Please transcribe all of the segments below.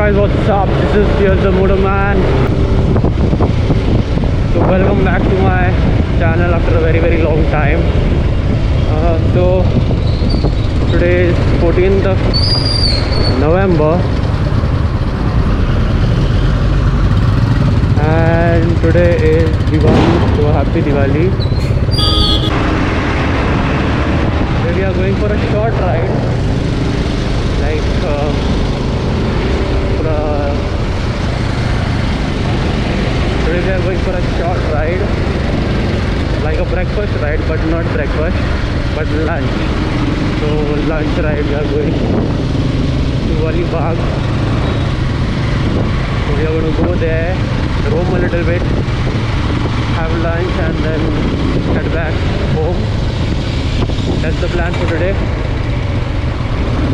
guys, what's up? This is Pierce the Motor Man. So welcome back to my channel after a very long time. So today is 14th of November and today is Diwali, so happy Diwali. Today we are going for a short ride, like today we are going for a short ride, like a breakfast ride, but not breakfast, but lunch. So lunch ride, we are going to Alibaugh. So we are going to go there, roam a little bit, have lunch and then head back home. That's the plan for today.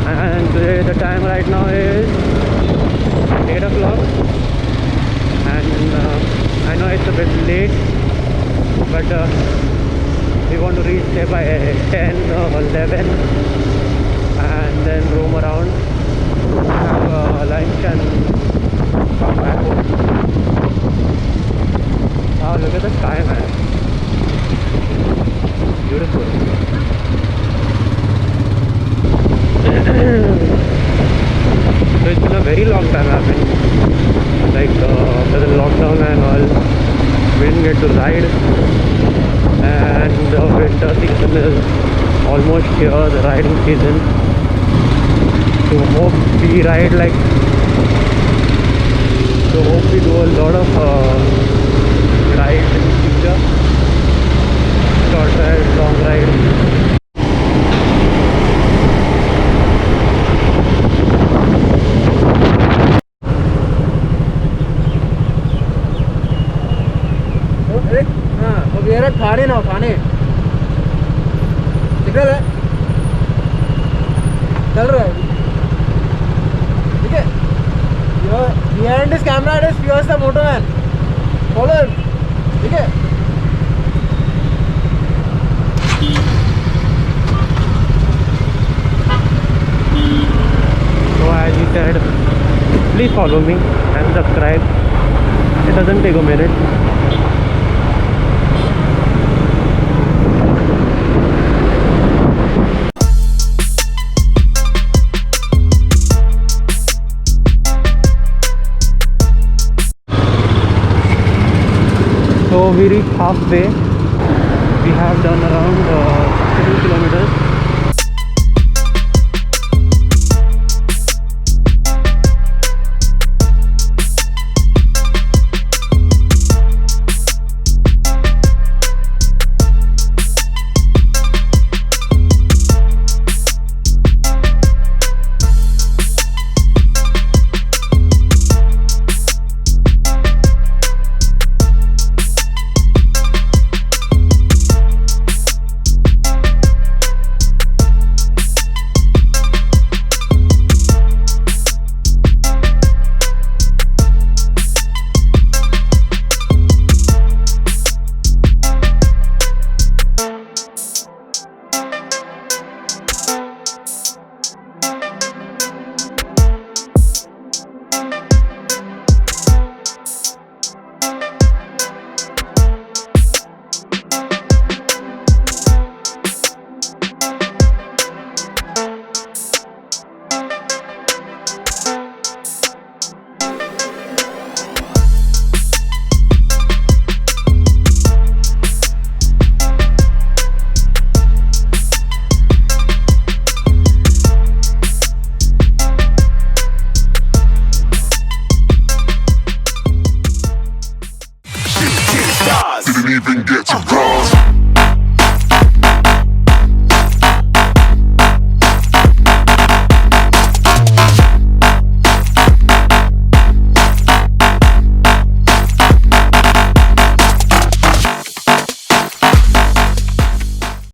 And today the time right now is 8 o'clock and I know it's a bit late, but we want to reach there by 10 or 11 and then roam around, have lunch and come back home. Wow, look at the sky, man. Beautiful. So it's been a very long time I've been, like after the lockdown and all, we didn't get to ride, and the winter season is almost here, the riding season. So hope we ride hope we do a lot of rides in the future, short rides, long rides. खाने ना खाने signal है, चल रहा है, ठीक है. Behind this camera it is Pierce the Motor Man. Follow him, ठीक है. So as he said, please follow me and subscribe. It doesn't take a minute. So we reached halfway. We have done around 62 kilometers. Even get to bronze.